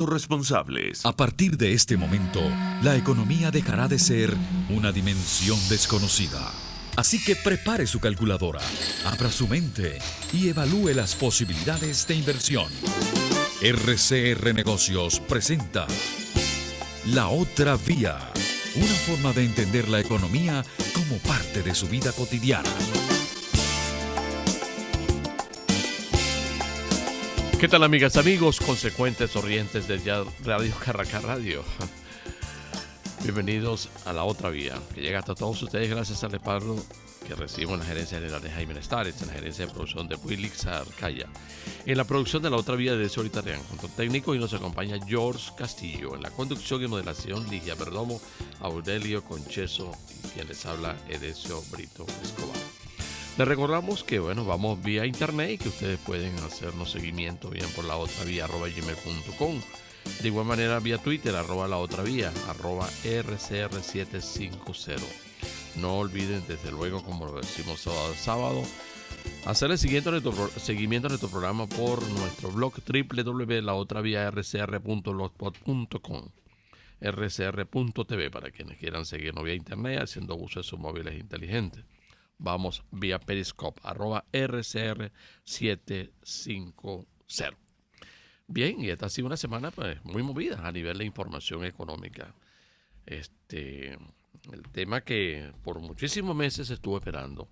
responsables. A partir de este momento, la economía dejará de ser una dimensión desconocida. Así que prepare su calculadora, abra su mente y evalúe las posibilidades de inversión. RCR Negocios presenta La Otra Vía, una forma de entender la economía como parte de su vida cotidiana. ¿Qué tal, amigas, amigos, consecuentes orientes de ya Radio Caracas Radio? Bienvenidos a La Otra Vía, que llega hasta todos ustedes gracias al respaldo que recibo en la gerencia general de Jaime Nestares, en la gerencia de producción de Wilix Arcaya, en la producción de La Otra Vía de Decio Itarian, control técnico, y nos acompaña George Castillo, en la conducción y modelación Ligia Perdomo, Aurelio Concheso y quien les habla Edesio Brito Escobar. Les recordamos que vamos vía internet y que ustedes pueden hacernos seguimiento bien por laotravia@gmail.com. De igual manera vía Twitter, @laotravia, @RCR750. No olviden, desde luego, como lo decimos sábado, hacer el seguimiento de nuestro programa por nuestro blog www.laotraviarcr.blogspot.com, rcr.tv, para quienes quieran seguirnos vía internet haciendo uso de sus móviles inteligentes. Vamos vía Periscope, @RCR750. Bien, y esta ha sido una semana muy movida a nivel de información económica. El tema que por muchísimos meses estuvo esperando,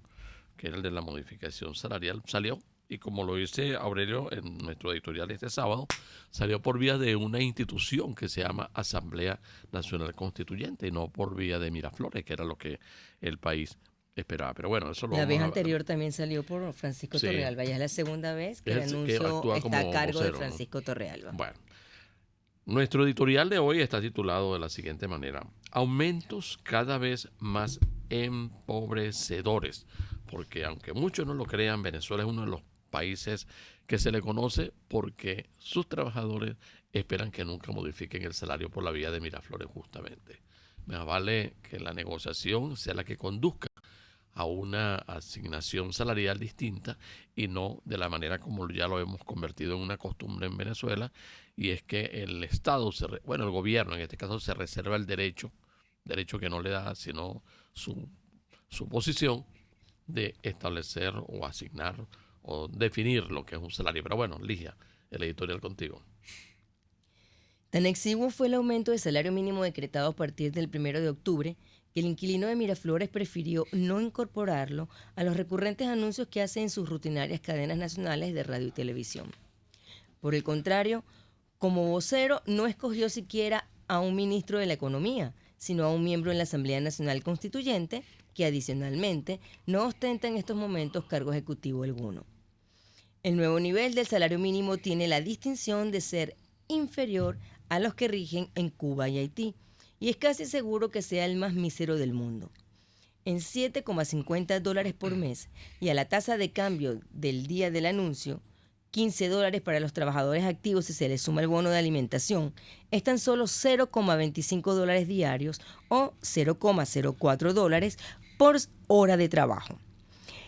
que era el de la modificación salarial, salió. Y como lo dice Aurelio en nuestro editorial este sábado, salió por vía de una institución que se llama Asamblea Nacional Constituyente y no por vía de Miraflores, que era lo que el país esperaba. Pero bueno, eso lo La vez anterior también salió por Francisco Torrealba. Ya es la segunda vez que el anuncio está a cargo de Francisco Torrealba. Bueno, nuestro editorial de hoy está titulado de la siguiente manera: aumentos cada vez más empobrecedores. Porque aunque muchos no lo crean, Venezuela es uno de los países que se le conoce porque sus trabajadores esperan que nunca modifiquen el salario por la vía de Miraflores, justamente. Más vale que la negociación sea la que conduzca a una asignación salarial distinta y no de la manera como ya lo hemos convertido en una costumbre en Venezuela, y es que el Estado, el gobierno en este caso, se reserva el derecho que no le da sino su posición de establecer o asignar o definir lo que es un salario. Pero bueno, Ligia, el editorial contigo. Tan exiguo fue el aumento de salario mínimo decretado a partir del 1 de octubre que el inquilino de Miraflores prefirió no incorporarlo a los recurrentes anuncios que hace en sus rutinarias cadenas nacionales de radio y televisión. Por el contrario, como vocero no escogió siquiera a un ministro de la Economía, sino a un miembro en la Asamblea Nacional Constituyente que adicionalmente no ostenta en estos momentos cargo ejecutivo alguno. El nuevo nivel del salario mínimo tiene la distinción de ser inferior a los que rigen en Cuba y Haití, y es casi seguro que sea el más mísero del mundo. En $7,50 por mes y a la tasa de cambio del día del anuncio, $15 para los trabajadores activos si se les suma el bono de alimentación, es tan solo $0,25 diarios o $0,04 por hora de trabajo.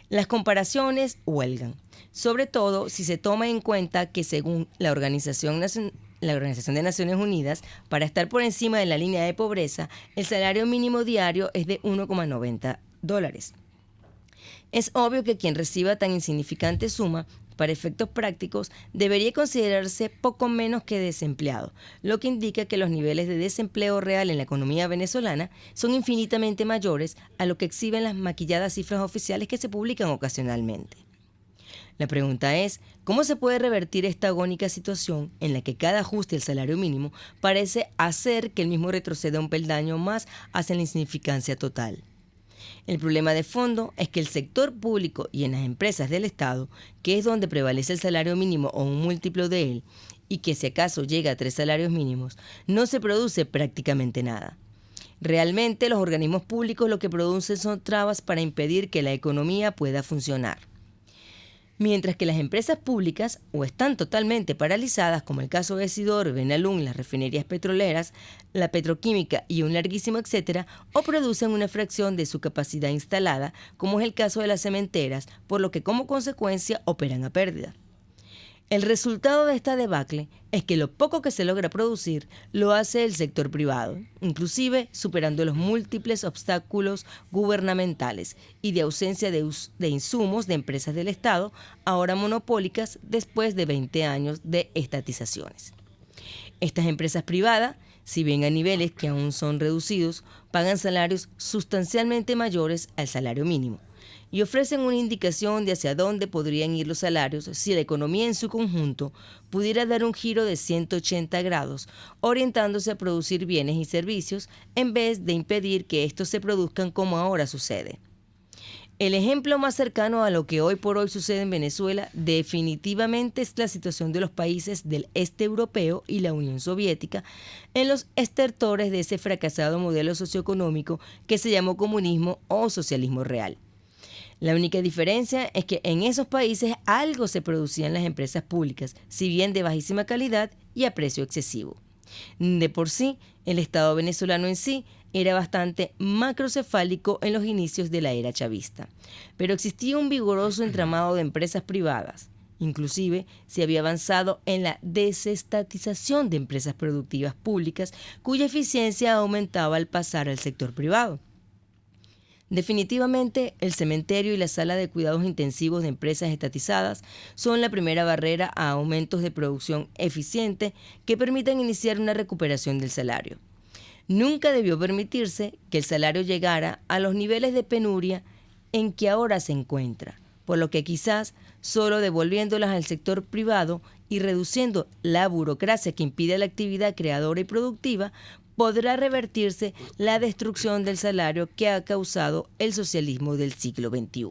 Las comparaciones huelgan, sobre todo si se toma en cuenta que según la Organización de Naciones Unidas, para estar por encima de la línea de pobreza, el salario mínimo diario es de $1,90. Es obvio que quien reciba tan insignificante suma, para efectos prácticos, debería considerarse poco menos que desempleado, lo que indica que los niveles de desempleo real en la economía venezolana son infinitamente mayores a lo que exhiben las maquilladas cifras oficiales que se publican ocasionalmente. La pregunta es, ¿cómo se puede revertir esta agónica situación en la que cada ajuste al salario mínimo parece hacer que el mismo retroceda un peldaño más hacia la insignificancia total? El problema de fondo es que el sector público y en las empresas del Estado, que es donde prevalece el salario mínimo o un múltiplo de él, y que si acaso llega a 3 salarios mínimos, no se produce prácticamente nada. Realmente los organismos públicos lo que producen son trabas para impedir que la economía pueda funcionar. Mientras que las empresas públicas o están totalmente paralizadas, como el caso de Sidor, Benalún, las refinerías petroleras, la petroquímica y un larguísimo etcétera, o producen una fracción de su capacidad instalada, como es el caso de las cementeras, por lo que como consecuencia operan a pérdida. El resultado de esta debacle es que lo poco que se logra producir lo hace el sector privado, inclusive superando los múltiples obstáculos gubernamentales y de ausencia de insumos de empresas del Estado, ahora monopólicas después de 20 años de estatizaciones. Estas empresas privadas, si bien a niveles que aún son reducidos, pagan salarios sustancialmente mayores al salario mínimo y ofrecen una indicación de hacia dónde podrían ir los salarios si la economía en su conjunto pudiera dar un giro de 180 grados, orientándose a producir bienes y servicios en vez de impedir que estos se produzcan como ahora sucede. El ejemplo más cercano a lo que hoy por hoy sucede en Venezuela definitivamente es la situación de los países del este europeo y la Unión Soviética en los estertores de ese fracasado modelo socioeconómico que se llamó comunismo o socialismo real. La única diferencia es que en esos países algo se producía en las empresas públicas, si bien de bajísima calidad y a precio excesivo. De por sí, el Estado venezolano en sí era bastante macrocefálico en los inicios de la era chavista, pero existía un vigoroso entramado de empresas privadas. Inclusive se había avanzado en la desestatización de empresas productivas públicas cuya eficiencia aumentaba al pasar al sector privado. Definitivamente, el cementerio y la sala de cuidados intensivos de empresas estatizadas son la primera barrera a aumentos de producción eficiente que permitan iniciar una recuperación del salario. Nunca debió permitirse que el salario llegara a los niveles de penuria en que ahora se encuentra, por lo que quizás solo devolviéndolas al sector privado y reduciendo la burocracia que impide la actividad creadora y productiva, podrá revertirse la destrucción del salario que ha causado el socialismo del siglo XXI.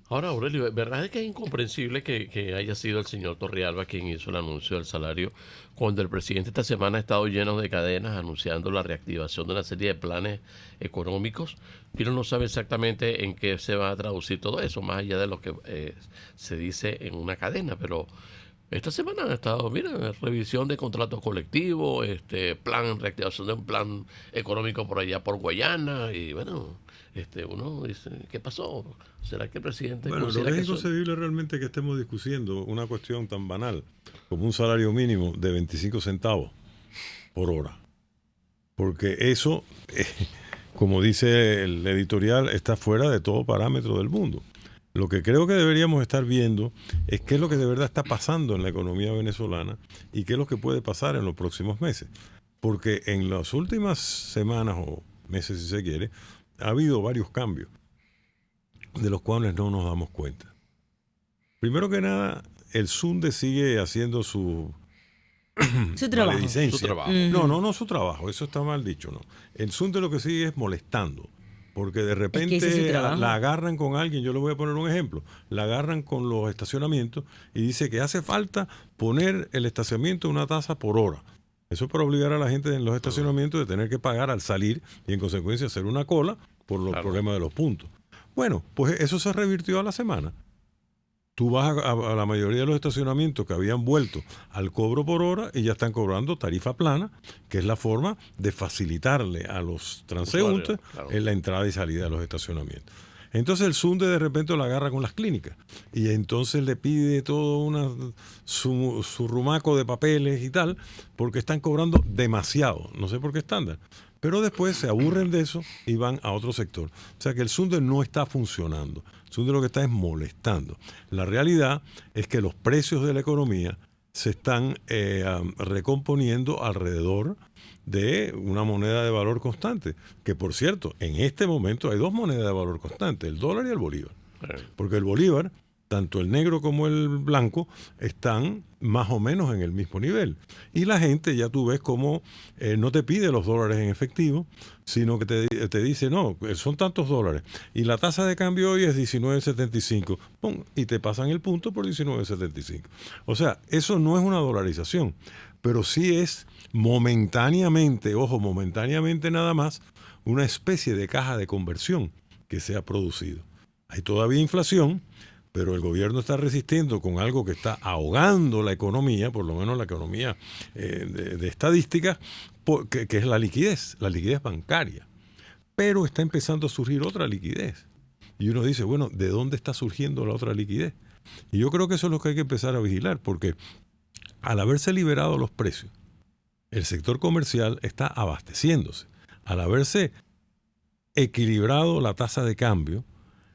Ahora, Aurelio, ¿verdad es que es incomprensible que haya sido el señor Torrealba quien hizo el anuncio del salario cuando el presidente esta semana ha estado lleno de cadenas anunciando la reactivación de una serie de planes económicos? Y uno no sabe exactamente en qué se va a traducir todo eso, más allá de lo que se dice en una cadena, pero esta semana han estado, mira, revisión de contratos colectivos, reactivación de un plan económico por allá por Guayana, y bueno, uno dice, ¿qué pasó? ¿Será que el presidente Bueno, lo que es inconcebible realmente que estemos discutiendo una cuestión tan banal como un salario mínimo de 25 centavos por hora? Porque eso, como dice el editorial, está fuera de todo parámetro del mundo. Lo que creo que deberíamos estar viendo es qué es lo que de verdad está pasando en la economía venezolana y qué es lo que puede pasar en los próximos meses. Porque en las últimas semanas o meses, si se quiere, ha habido varios cambios de los cuales no nos damos cuenta. Primero que nada, el SUNDE sigue haciendo su trabajo. Su trabajo. No su trabajo, eso está mal dicho, no. El SUNDE lo que sigue es molestando. Porque de repente es la agarran con alguien, yo le voy a poner un ejemplo, la agarran con los estacionamientos y dice que hace falta poner el estacionamiento una tasa por hora. Eso es para obligar a la gente en los estacionamientos de tener que pagar al salir y en consecuencia hacer una cola por los problemas de los puntos. Bueno, pues eso se revirtió a la semana. Tú vas a la mayoría de los estacionamientos que habían vuelto al cobro por hora y ya están cobrando tarifa plana, que es la forma de facilitarle a los transeúntes la entrada y salida de los estacionamientos. Entonces el SUNDE de repente lo agarra con las clínicas y entonces le pide todo su rumaco de papeles y tal, porque están cobrando demasiado, no sé por qué estándar. Pero después se aburren de eso y van a otro sector. O sea que el SUNDE no está funcionando. El SUNDE lo que está es molestando. La realidad es que los precios de la economía se están recomponiendo alrededor de una moneda de valor constante. Que por cierto, en este momento hay dos monedas de valor constante, el dólar y el bolívar. Porque el bolívar, tanto el negro como el blanco, están más o menos en el mismo nivel. Y la gente, ya tú ves cómo no te pide los dólares en efectivo, sino que te dice, no, son tantos dólares. Y la tasa de cambio hoy es 19.75. ¡Pum! Y te pasan el punto por 19.75. O sea, eso no es una dolarización, pero sí es momentáneamente, ojo, momentáneamente nada más, una especie de caja de conversión que se ha producido. Hay todavía inflación, pero el gobierno está resistiendo con algo que está ahogando la economía, por lo menos la economía de estadísticas, que es la liquidez bancaria. Pero está empezando a surgir otra liquidez. Y uno dice, bueno, ¿de dónde está surgiendo la otra liquidez? Y yo creo que eso es lo que hay que empezar a vigilar, porque al haberse liberado los precios, el sector comercial está abasteciéndose. Al haberse equilibrado la tasa de cambio,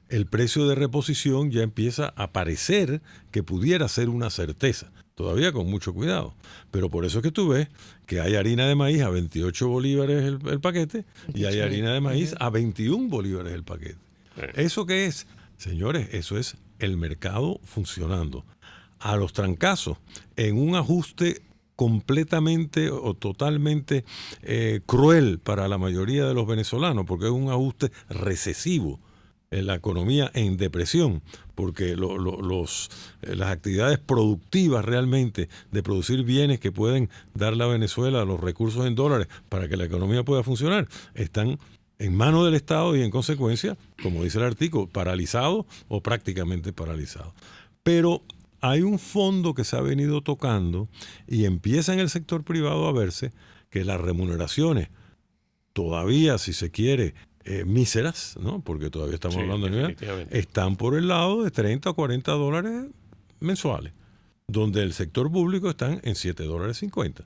el precio de reposición ya empieza a parecer que pudiera ser una certeza, todavía con mucho cuidado. Pero por eso es que tú ves que hay harina de maíz a 28 bolívares el paquete y hay harina de maíz a 21 bolívares el paquete. ¿Eso qué es? Señores, eso es el mercado funcionando. A los trancazos, en un ajuste completamente o totalmente cruel para la mayoría de los venezolanos, porque es un ajuste recesivo en la economía en depresión, porque las actividades productivas realmente de producir bienes que pueden darle a Venezuela los recursos en dólares para que la economía pueda funcionar, están en manos del Estado y en consecuencia, como dice el artículo, paralizados o prácticamente paralizados. Pero hay un fondo que se ha venido tocando y empieza en el sector privado a verse que las remuneraciones todavía, si se quiere, míseras, ¿no? Porque todavía estamos hablando de nivel, están por el lado de 30 o 40 dólares mensuales, donde el sector público están en 7 dólares 50.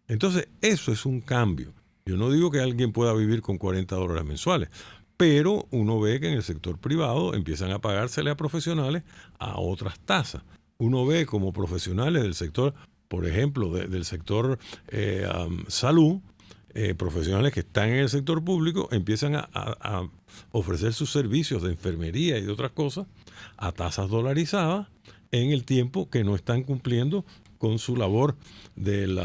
Entonces, eso es un cambio. Yo no digo que alguien pueda vivir con 40 dólares mensuales, pero uno ve que en el sector privado empiezan a pagársele a profesionales a otras tasas. Uno ve como profesionales del sector, por ejemplo, del sector salud, profesionales que están en el sector público empiezan a ofrecer sus servicios de enfermería y de otras cosas a tasas dolarizadas en el tiempo que no están cumpliendo con su labor del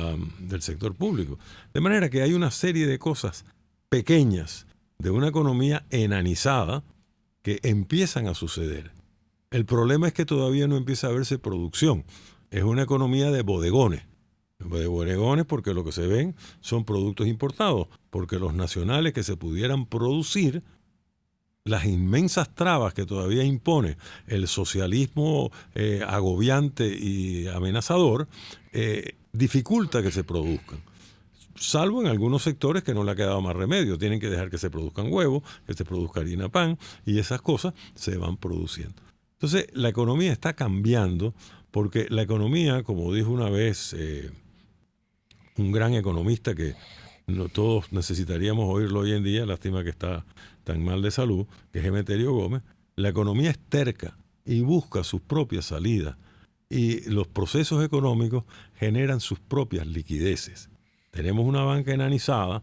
sector público. De manera que hay una serie de cosas pequeñas de una economía enanizada que empiezan a suceder. El problema es que todavía no empieza a verse producción. Es una economía de bodegones. De bodegones porque lo que se ven son productos importados, porque los nacionales que se pudieran producir, las inmensas trabas que todavía impone el socialismo agobiante y amenazador, dificulta que se produzcan. Salvo en algunos sectores que no le ha quedado más remedio. Tienen que dejar que se produzcan huevos, que se produzca harina pan, y esas cosas se van produciendo. Entonces, la economía está cambiando, porque la economía, como dijo una vez un gran economista que no todos necesitaríamos oírlo hoy en día, lástima que está tan mal de salud, que es Emeterio Gómez, la economía es terca y busca sus propias salidas, y los procesos económicos generan sus propias liquideces. Tenemos una banca enanizada,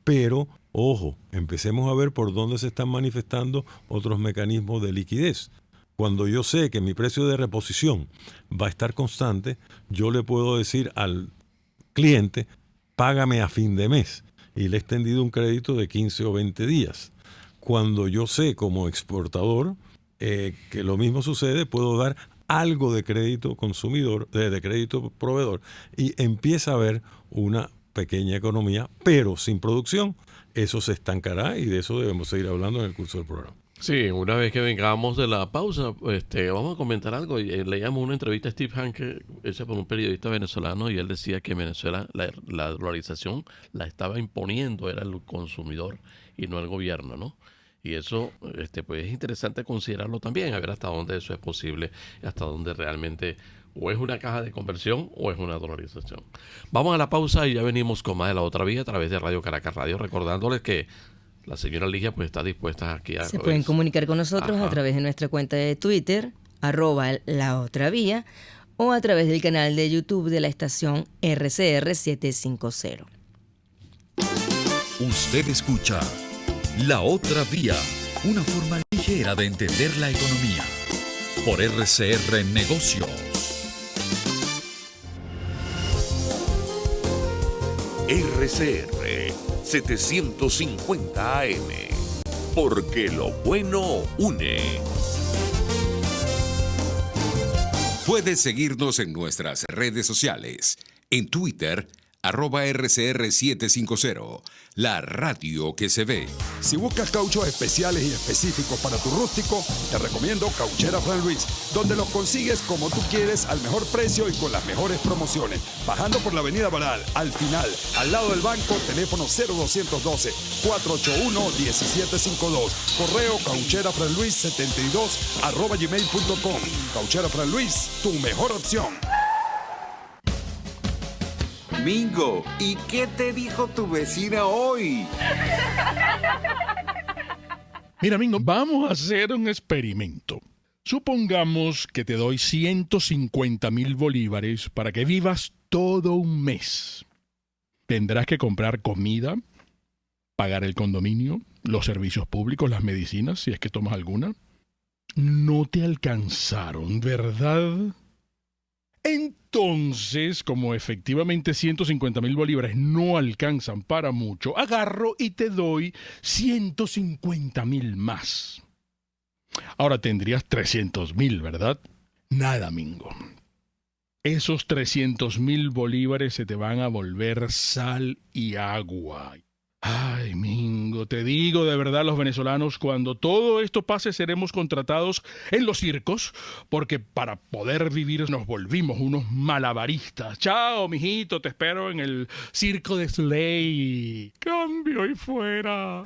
pero, ojo, empecemos a ver por dónde se están manifestando otros mecanismos de liquidez. Cuando yo sé que mi precio de reposición va a estar constante, yo le puedo decir al cliente, págame a fin de mes, y le he extendido un crédito de 15 o 20 días. Cuando yo sé como exportador que lo mismo sucede, puedo dar algo de crédito consumidor, de crédito proveedor, y empieza a haber una pequeña economía, pero sin producción. Eso se estancará y de eso debemos seguir hablando en el curso del programa. Sí, una vez que vengamos de la pausa, vamos a comentar algo. Leíamos una entrevista a Steve Hanke hecha por un periodista venezolano, y él decía que en Venezuela la dolarización la estaba imponiendo, era el consumidor y no el gobierno, ¿no? Y eso pues es interesante considerarlo también, a ver hasta dónde eso es posible, hasta dónde realmente o es una caja de conversión o es una dolarización. Vamos a la pausa y ya venimos con más de La Otra Vía a través de Radio Caracas Radio, recordándoles que la señora Ligia pues está dispuesta aquí a... Se pueden comunicar con nosotros a través de nuestra cuenta de Twitter, @laotravía, o a través del canal de YouTube de la estación RCR 750. Usted escucha La Otra Vía, una forma ligera de entender la economía. Por RCR Negocios. RCR 750 AM, porque lo bueno une. Puedes seguirnos en nuestras redes sociales. En Twitter, @RCR750, la radio que se ve. Si buscas cauchos especiales y específicos para tu rústico, te recomiendo Cauchera Fran Luis, donde los consigues como tú quieres, al mejor precio y con las mejores promociones. Bajando por la avenida Baral, al final, al lado del banco, teléfono 0212-481-1752. Correo caucherafranluis72@gmail.com. Cauchera Fran Luis, tu mejor opción. Mingo, ¿y qué te dijo tu vecina hoy? Mira, Mingo, vamos a hacer un experimento. Supongamos que te doy 150,000 bolívares para que vivas todo un mes. Tendrás que comprar comida, pagar el condominio, los servicios públicos, las medicinas, si es que tomas alguna. No te alcanzaron, ¿verdad? Entonces, como efectivamente 150,000 bolívares no alcanzan para mucho, agarro y te doy 150,000 más. Ahora tendrías 300,000, ¿verdad? Nada, Mingo. Esos 300,000 bolívares se te van a volver sal y agua. Ay, Mingo, te digo de verdad, los venezolanos, cuando todo esto pase seremos contratados en los circos, porque para poder vivir nos volvimos unos malabaristas. Chao, mijito, te espero en el Circo de Soleil. Cambio y fuera.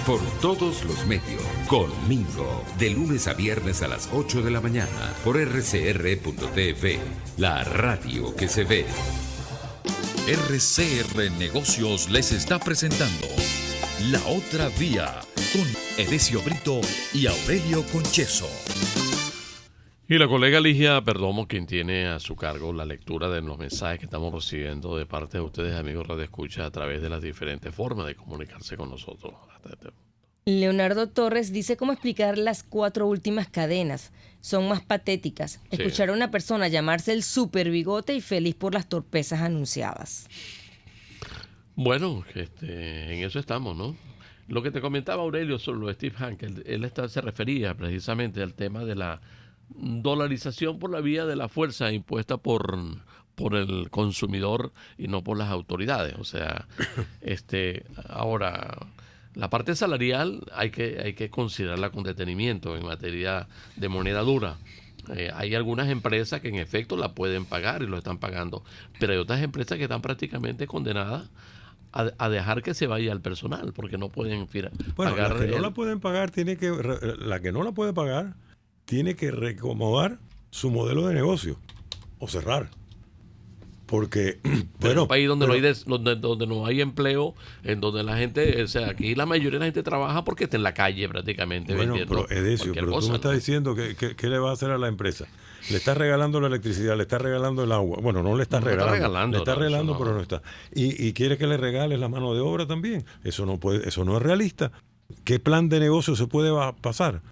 Por todos los medios, con Mingo, de lunes a viernes a las 8 de la mañana, por rcr.tv, la radio que se ve. RCR Negocios les está presentando La Otra Vía con Edesio Brito y Aurelio Concheso. Y la colega Ligia Perdomo, quien tiene a su cargo la lectura de los mensajes que estamos recibiendo de parte de ustedes, amigos Radio Escucha, a través de las diferentes formas de comunicarse con nosotros. Leonardo Torres dice cómo explicar las 4 últimas cadenas. Son más patéticas. Sí. Escuchar a una persona llamarse el super bigote y feliz por las torpezas anunciadas. Bueno, en eso estamos, ¿no? Lo que te comentaba Aurelio sobre lo de Steve Hanke, él se refería precisamente al tema de la dolarización por la vía de la fuerza impuesta por el consumidor y no por las autoridades. O sea, ahora, la parte salarial hay que considerarla con detenimiento en materia de moneda dura. Hay algunas empresas que en efecto la pueden pagar y lo están pagando, pero hay otras empresas que están prácticamente condenadas a dejar que se vaya el personal porque no pueden pagar. La que no la pueden pagar la que no la puede pagar tiene que reacomodar su modelo de negocio o cerrar. Porque, en un país donde no hay empleo, en donde la gente, o sea, aquí la mayoría de la gente trabaja porque está en la calle prácticamente vendiendo. Pero Edesio, tú me estás diciendo ¿qué le va a hacer a la empresa? Le está regalando la electricidad, le está regalando el agua. Bueno, no le está regalando. Le está regalando, pero no está. Y quiere que le regales la mano de obra también. Eso no es realista. ¿Qué plan de negocio se puede basar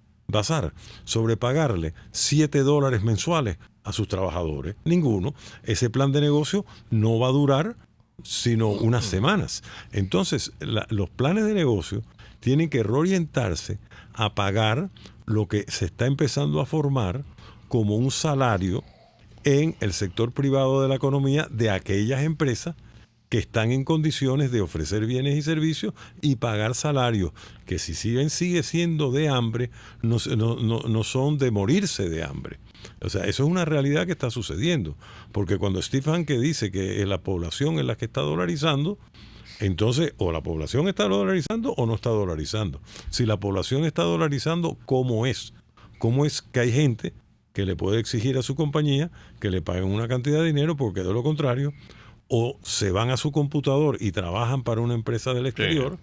sobre pagarle $7 mensuales a sus trabajadores? Ninguno. Ese plan de negocio no va a durar sino unas semanas. Entonces, los planes de negocio tienen que reorientarse a pagar lo que se está empezando a formar como un salario en el sector privado de la economía de aquellas empresas que están en condiciones de ofrecer bienes y servicios y pagar salarios que si sigue siendo de hambre, no son de morirse de hambre. O sea, eso es una realidad que está sucediendo. Porque cuando Steve Hanke dice que la población es la que está dolarizando, entonces o la población está dolarizando o no está dolarizando. Si la población está dolarizando, ¿cómo es? ¿Cómo es que hay gente que le puede exigir a su compañía que le paguen una cantidad de dinero porque de lo contrario o se van a su computador y trabajan para una empresa del exterior,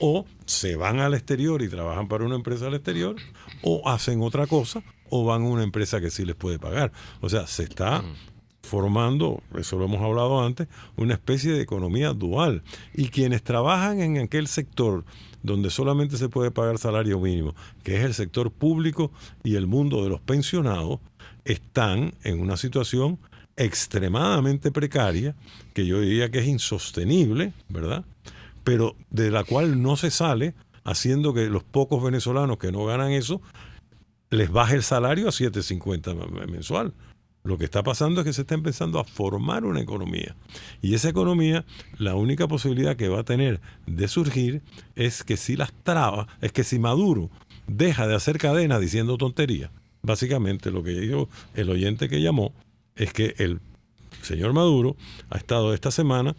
o se van al exterior y trabajan para una empresa del exterior, o hacen otra cosa, o van a una empresa que sí les puede pagar? O sea, se está formando, eso lo hemos hablado antes, una especie de economía dual. Y quienes trabajan en aquel sector donde solamente se puede pagar salario mínimo, que es el sector público y el mundo de los pensionados, están en una situación extremadamente precaria, que yo diría que es insostenible, ¿verdad? Pero de la cual no se sale haciendo que los pocos venezolanos que no ganan eso les baje el salario a $7.50 mensual. Lo que está pasando es que se está empezando a formar una economía. Y esa economía, la única posibilidad que va a tener de surgir es que si Maduro deja de hacer cadenas diciendo tonterías. Básicamente lo que dijo el oyente que llamó es que el señor Maduro ha estado esta semana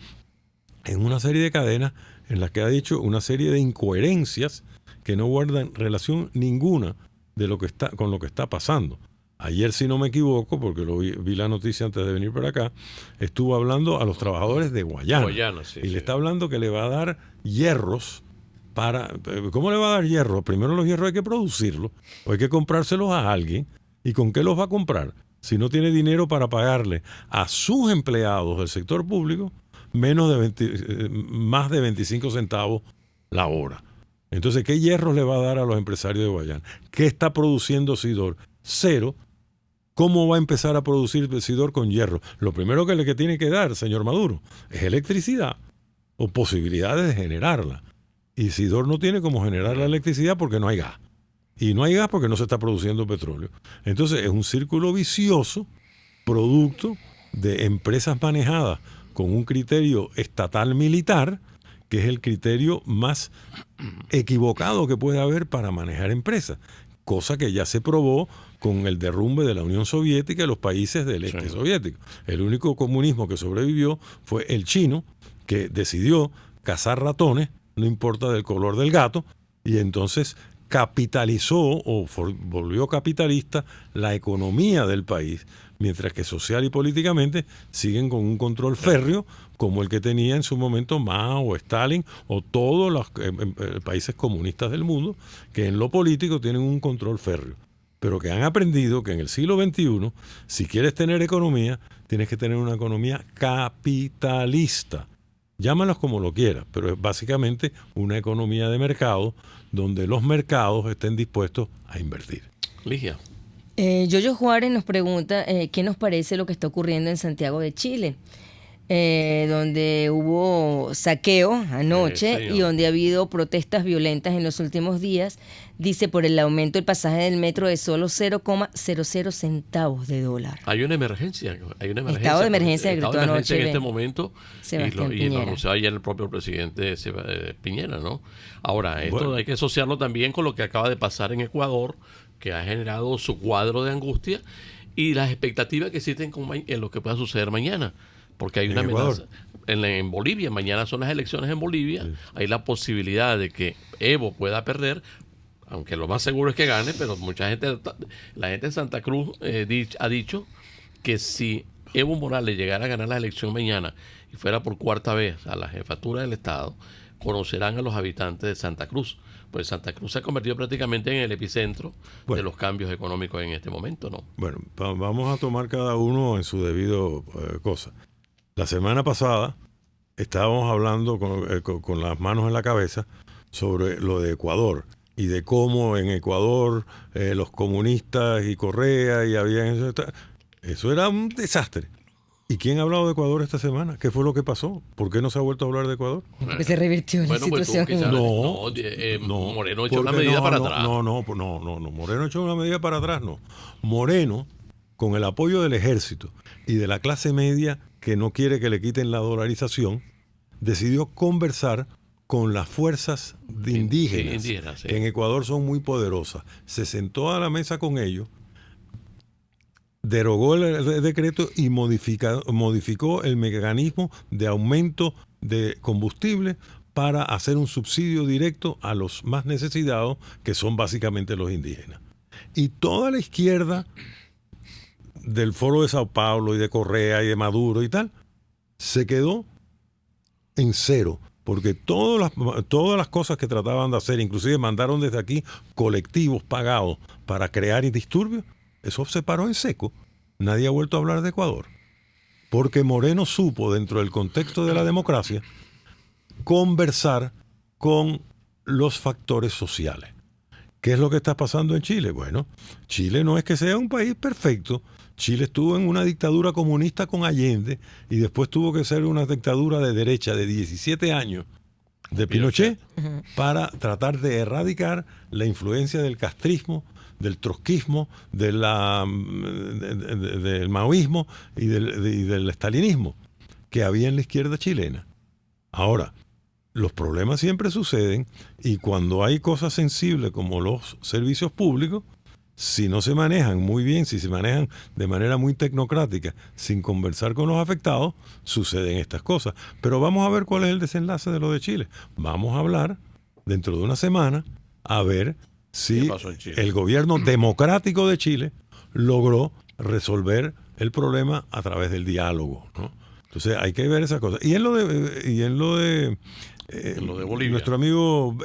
en una serie de cadenas en las que ha dicho una serie de incoherencias que no guardan relación ninguna de con lo que está pasando. Ayer, si no me equivoco, porque vi la noticia antes de venir para acá, estuvo hablando a los trabajadores de Guayana. Sí, y le está hablando que le va a dar hierros para... ¿Cómo le va a dar hierros? Primero los hierros hay que producirlos, o hay que comprárselos a alguien. ¿Y con qué los va a comprar? Si no tiene dinero para pagarle a sus empleados del sector público más de 25 centavos la hora. Entonces, ¿qué hierros le va a dar a los empresarios de Guayana? ¿Qué está produciendo Sidor? Cero. ¿Cómo va a empezar a producir Sidor con hierro? Lo primero que le tiene que dar, señor Maduro, es electricidad o posibilidades de generarla. Y Sidor no tiene cómo generar la electricidad porque no hay gas. Y no hay gas porque no se está produciendo petróleo. Entonces es un círculo vicioso producto de empresas manejadas con un criterio estatal militar, que es el criterio más equivocado que puede haber para manejar empresas. Cosa que ya se probó con el derrumbe de la Unión Soviética y los países del este soviético. El único comunismo que sobrevivió fue el chino, que decidió cazar ratones, no importa del color del gato, y entonces capitalizó o volvió capitalista la economía del país, mientras que social y políticamente siguen con un control férreo como el que tenía en su momento Mao o Stalin o todos los países comunistas del mundo, que en lo político tienen un control férreo, pero que han aprendido que en el siglo XXI, si quieres tener economía, tienes que tener una economía capitalista. Llámalos como lo quieras, pero es básicamente una economía de mercado donde los mercados estén dispuestos a invertir. Ligia. Yoyo Juárez nos pregunta qué nos parece lo que está ocurriendo en Santiago de Chile, donde hubo saqueo anoche y donde ha habido protestas violentas en los últimos días, dice por el aumento del pasaje del metro de solo 0,00 centavos de dólar. Hay una emergencia. Estado de emergencia decretó anoche en este momento Sebastián y lo anunció ayer el propio presidente Piñera, ¿no? Ahora, esto hay que asociarlo también con lo que acaba de pasar en Ecuador, que ha generado su cuadro de angustia y las expectativas que existen en lo que pueda suceder mañana. Porque hay una amenaza. En Bolivia, mañana son las elecciones en Bolivia, hay la posibilidad de que Evo pueda perder, aunque lo más seguro es que gane, pero la gente de Santa Cruz ha dicho que si Evo Morales llegara a ganar la elección mañana y fuera por cuarta vez a la jefatura del Estado, conocerán a los habitantes de Santa Cruz. Pues Santa Cruz se ha convertido prácticamente en el epicentro de los cambios económicos en este momento, ¿no? Bueno, vamos a tomar cada uno en su debido cosa. La semana pasada estábamos hablando con las manos en la cabeza sobre lo de Ecuador y de cómo en Ecuador los comunistas y Correa y habían eso era un desastre. ¿Y quién ha hablado de Ecuador esta semana? ¿Qué fue lo que pasó? ¿Por qué no se ha vuelto a hablar de Ecuador? Porque se revirtió la situación. Moreno echó una medida para atrás. No, Moreno echó una medida para atrás, no. Moreno, con el apoyo del ejército y de la clase media que no quiere que le quiten la dolarización, decidió conversar con las fuerzas indígenas, que en Ecuador son muy poderosas. Se sentó a la mesa con ellos, derogó el decreto y modificó el mecanismo de aumento de combustible para hacer un subsidio directo a los más necesitados, que son básicamente los indígenas. Y toda la izquierda del Foro de Sao Paulo y de Correa y de Maduro y tal, se quedó en cero, porque todas las cosas que trataban de hacer, inclusive mandaron desde aquí colectivos pagados para crear disturbios, eso se paró en seco. Nadie ha vuelto a hablar de Ecuador, porque Moreno supo, dentro del contexto de la democracia, conversar con los factores sociales. ¿Qué es lo que está pasando en Chile? Bueno, Chile no es que sea un país perfecto. Chile estuvo en una dictadura comunista con Allende y después tuvo que ser una dictadura de derecha de 17 años de Pinochet para tratar de erradicar la influencia del castrismo, del trotskismo, del maoísmo y del stalinismo que había en la izquierda chilena. Ahora, los problemas siempre suceden y cuando hay cosas sensibles como los servicios públicos, si no se manejan muy bien, si se manejan de manera muy tecnocrática, sin conversar con los afectados, suceden estas cosas. Pero vamos a ver cuál es el desenlace de lo de Chile. Vamos a hablar dentro de una semana a ver si el gobierno democrático de Chile logró resolver el problema a través del diálogo, ¿no? Entonces hay que ver esas cosas. Y en lo de Bolivia, nuestro amigo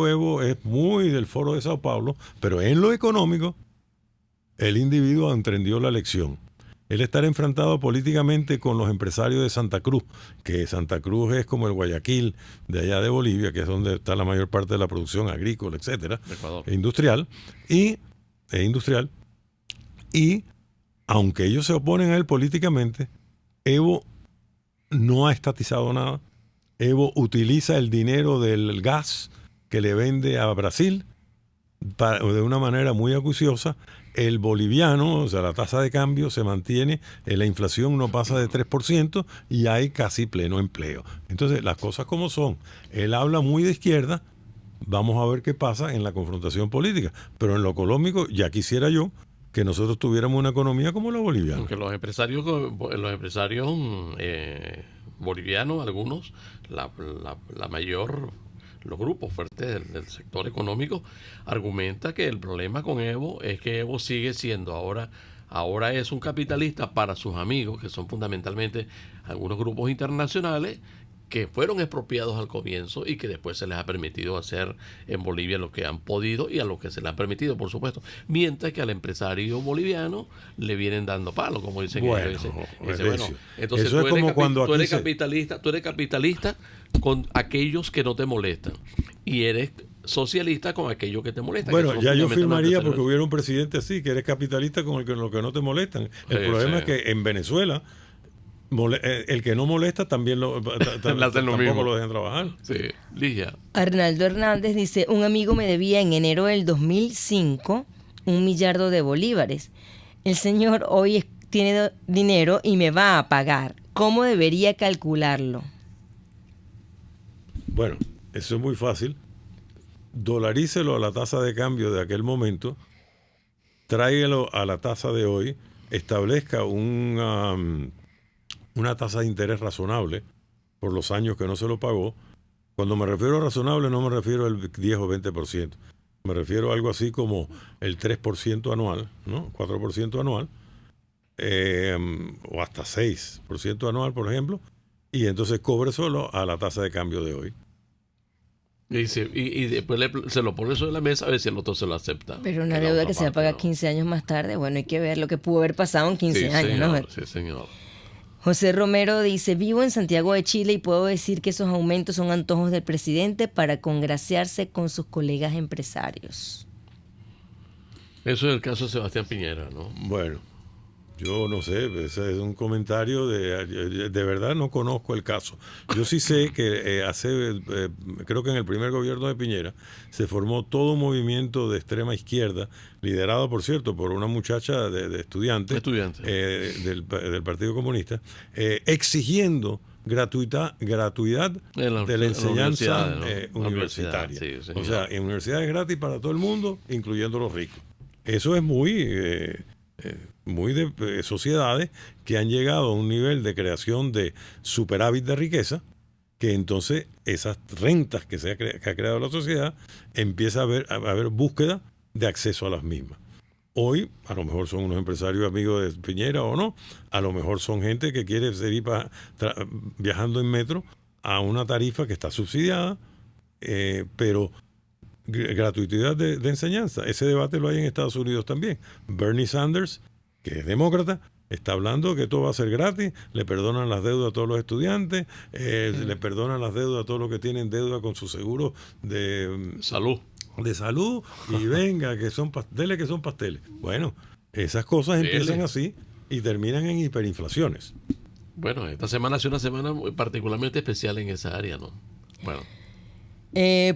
Evo es muy del Foro de Sao Paulo, pero en lo económico el individuo emprendió la lección. Él estará enfrentado políticamente con los empresarios de Santa Cruz, que Santa Cruz es como el Guayaquil de allá de Bolivia, que es donde está la mayor parte de la producción agrícola, etcétera, industrial, y aunque ellos se oponen a él políticamente, Evo no ha estatizado nada. Evo utiliza el dinero del gas que le vende a Brasil de una manera muy acuciosa. El boliviano, o sea, la tasa de cambio se mantiene, la inflación no pasa de 3% y hay casi pleno empleo. Entonces, las cosas como son. Él habla muy de izquierda, vamos a ver qué pasa en la confrontación política. Pero en lo económico, ya quisiera yo que nosotros tuviéramos una economía como la boliviana. Aunque los empresarios bolivianos, algunos, la mayor, los grupos fuertes del sector económico, argumenta que el problema con Evo es que Evo sigue siendo ahora es un capitalista para sus amigos, que son fundamentalmente algunos grupos internacionales que fueron expropiados al comienzo y que después se les ha permitido hacer en Bolivia lo que han podido y a lo que se les ha permitido, por supuesto. Mientras que al empresario boliviano le vienen dando palo, como dicen ellos. Entonces eso es como cuando tú eres capitalista con aquellos que no te molestan y eres socialista con aquellos que te molestan. Bueno, ya yo firmaría porque hubiera un presidente así, que eres capitalista con los que no te molestan. El problema es que en Venezuela el que no molesta también tampoco lo dejan trabajar. Sí, Ligia. Arnaldo Hernández dice, un amigo me debía en enero del 2005 $1 millardo de bolívares. El señor hoy tiene dinero y me va a pagar. ¿Cómo debería calcularlo? Bueno, eso es muy fácil. Dolarícelo a la tasa de cambio de aquel momento, tráigalo a la tasa de hoy, establezca una tasa de interés razonable por los años que no se lo pagó. Cuando me refiero a razonable no me refiero al 10 o 20%. Me refiero a algo así como el 3% anual, ¿no? 4% anual, o hasta 6% anual, por ejemplo, y entonces cobre solo a la tasa de cambio de hoy. Y después se lo pone sobre la mesa a ver si el otro se lo acepta. Pero una deuda que se va a pagar 15 años más tarde, bueno, hay que ver lo que pudo haber pasado en 15 años, señor, ¿no? Sí, señor. José Romero dice, vivo en Santiago de Chile y puedo decir que esos aumentos son antojos del presidente para congraciarse con sus colegas empresarios. Eso es el caso de Sebastián Piñera, ¿no? Bueno, yo no sé, ese es un comentario de verdad no conozco el caso. Yo sí sé que creo que en el primer gobierno de Piñera se formó todo un movimiento de extrema izquierda, liderado, por cierto, por una muchacha de estudiantes del Partido Comunista, exigiendo gratuidad de la enseñanza universitaria. Sí, o sea, en universidades gratis para todo el mundo, incluyendo los ricos. Eso es muy de sociedades que han llegado a un nivel de creación de superávit de riqueza, que entonces esas rentas que ha creado la sociedad, empieza a haber búsqueda de acceso a las mismas. Hoy, a lo mejor son unos empresarios amigos de Piñera o no, a lo mejor son gente que quiere seguir viajando en metro a una tarifa que está subsidiada, pero gratuidad de enseñanza. Ese debate lo hay en Estados Unidos también. Bernie Sanders, que es demócrata, está hablando que todo va a ser gratis, le perdonan las deudas a todos los estudiantes, le perdonan las deudas a todos los que tienen deuda con su seguro de salud, y venga, que son pasteles. Bueno, esas cosas empiezan así y terminan en hiperinflaciones. Bueno, esta semana ha sido una semana particularmente especial en esa área, ¿no? Bueno.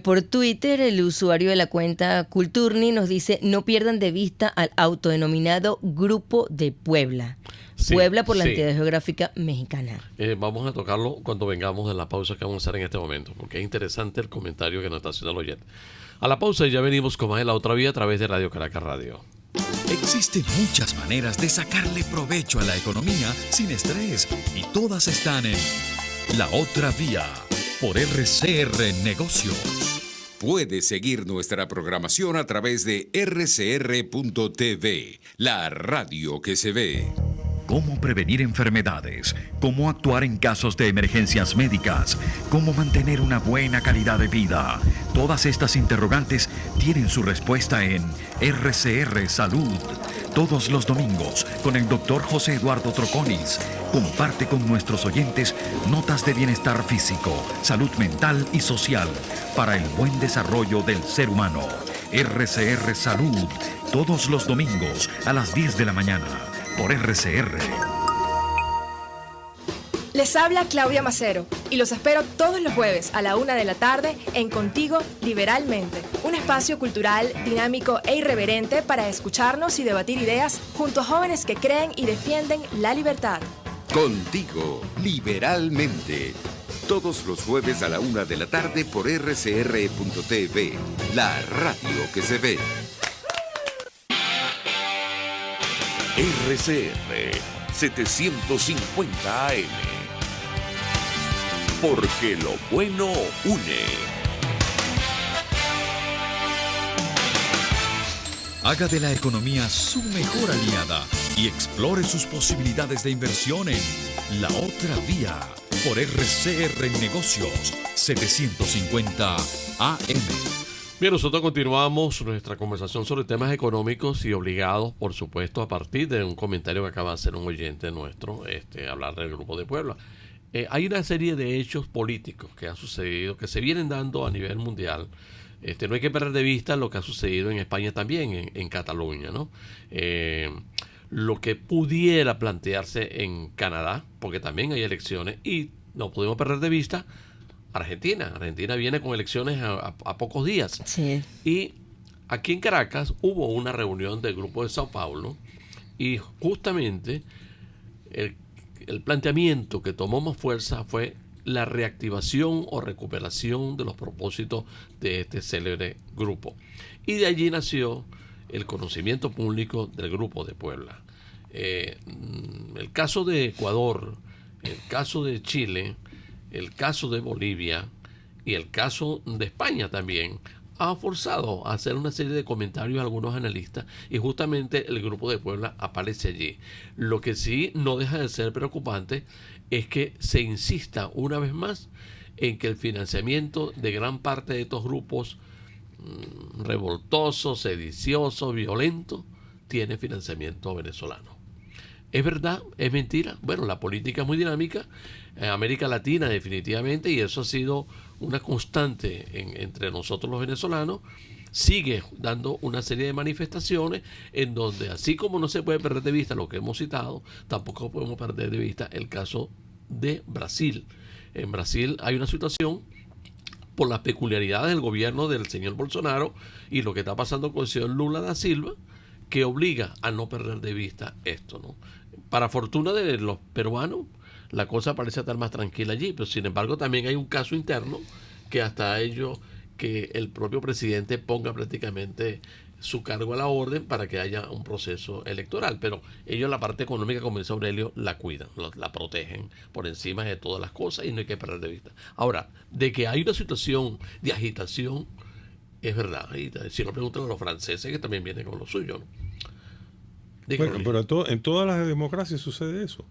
Por Twitter, el usuario de la cuenta Culturni nos dice: no pierdan de vista al autodenominado Grupo de Puebla. Sí, Puebla por la sí. entidad geográfica mexicana. Vamos a tocarlo cuando vengamos de la pausa que vamos a hacer en este momento, porque es interesante el comentario que nos está haciendo el oyente. A la pausa y ya venimos con más de La Otra Vía a través de Radio Caracas Radio. Existen muchas maneras de sacarle provecho a la economía sin estrés y todas están en La Otra Vía por RCR Negocios. Puedes seguir nuestra programación a través de rcr.tv, la radio que se ve. Cómo prevenir enfermedades, cómo actuar en casos de emergencias médicas, cómo mantener una buena calidad de vida. Todas estas interrogantes tienen su respuesta en RCR Salud. Todos los domingos con el Dr. José Eduardo Troconis. Comparte con nuestros oyentes notas de bienestar físico, salud mental y social para el buen desarrollo del ser humano. RCR Salud. Todos los domingos a las 10 de la mañana. Por RCR. Les habla Claudia Macero y los espero todos los jueves a la 1 de la tarde en Contigo Liberalmente, un espacio cultural, dinámico e irreverente para escucharnos y debatir ideas junto a jóvenes que creen y defienden la libertad. Contigo, liberalmente. Todos los jueves a la 1 de la tarde por rcr.tv, la radio que se ve. RCR 750 AM. Porque lo bueno une. Haga de la economía su mejor aliada y explore sus posibilidades de inversión en La Otra Vía por RCR Negocios 750 AM. Bien, nosotros continuamos nuestra conversación sobre temas económicos y obligados, por supuesto, a partir de un comentario que acaba de hacer un oyente nuestro, hablar del Grupo de Puebla. Hay una serie de hechos políticos que han sucedido, que se vienen dando a nivel mundial. No hay que perder de vista lo que ha sucedido en España también, en Cataluña, ¿no? Lo que pudiera plantearse en Canadá, porque también hay elecciones, y no podemos perder de vista Argentina. Argentina viene con elecciones a pocos días. Sí. Y aquí en Caracas hubo una reunión del Grupo de Sao Paulo y justamente el planteamiento que tomó más fuerza fue la reactivación o recuperación de los propósitos de este célebre grupo. Y de allí nació el conocimiento público del Grupo de Puebla. El caso de Ecuador, el caso de Chile, el caso de Bolivia y el caso de España también ha forzado a hacer una serie de comentarios a algunos analistas y justamente el Grupo de Puebla aparece allí. Lo que sí no deja de ser preocupante es que se insista una vez más en que el financiamiento de gran parte de estos grupos revoltosos, sediciosos, violentos, tiene financiamiento venezolano. ¿Es verdad? ¿Es mentira? Bueno, la política es muy dinámica, América Latina definitivamente, y eso ha sido una constante entre nosotros los venezolanos. Sigue dando una serie de manifestaciones en donde, así como no se puede perder de vista lo que hemos citado, tampoco podemos perder de vista el caso de Brasil. En Brasil hay una situación por las peculiaridades del gobierno del señor Bolsonaro y lo que está pasando con el señor Lula da Silva, que obliga a no perder de vista esto, ¿no? Para fortuna de los peruanos, la cosa parece estar más tranquila allí, pero sin embargo también hay un caso interno que hasta ello que el propio presidente ponga prácticamente su cargo a la orden para que haya un proceso electoral, pero ellos la parte económica, como dice Aurelio, la cuidan, la protegen por encima de todas las cosas y no hay que perder de vista. Ahora, de que hay una situación de agitación, es verdad, y si no preguntan a los franceses que también vienen con lo suyo, ¿no? Bueno, pero en todas las democracias sucede eso.